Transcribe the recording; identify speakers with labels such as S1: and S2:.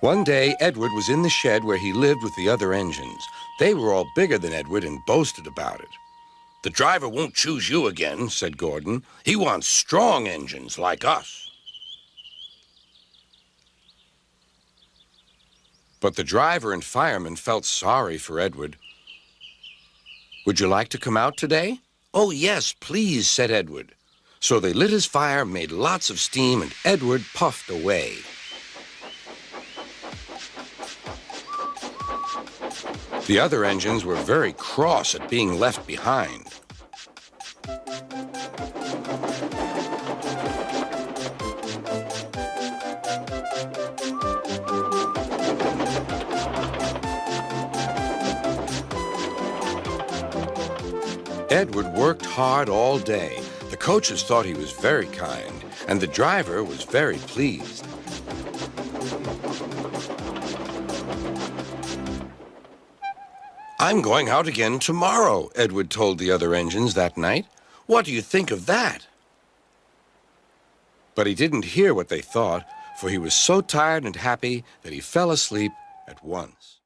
S1: One day, Edward was in the shed where he lived with the other engines. They were all bigger than Edward and boasted about it. "The driver won't choose you again," said Gordon. "He wants strong engines like us." But the driver and fireman felt sorry for Edward. "Would you like to come out today?" "Oh, yes, please," said Edward. So they lit his fire, made lots of steam, and Edward puffed away. The other engines were very cross at being left behind. Edward worked hard all day. The coaches thought he was very kind, and the driver was very pleased. "I'm going out again tomorrow," Edward told the other engines that night. "What do you think of that?" But he didn't hear what they thought, for he was so tired and happy that he fell asleep at once.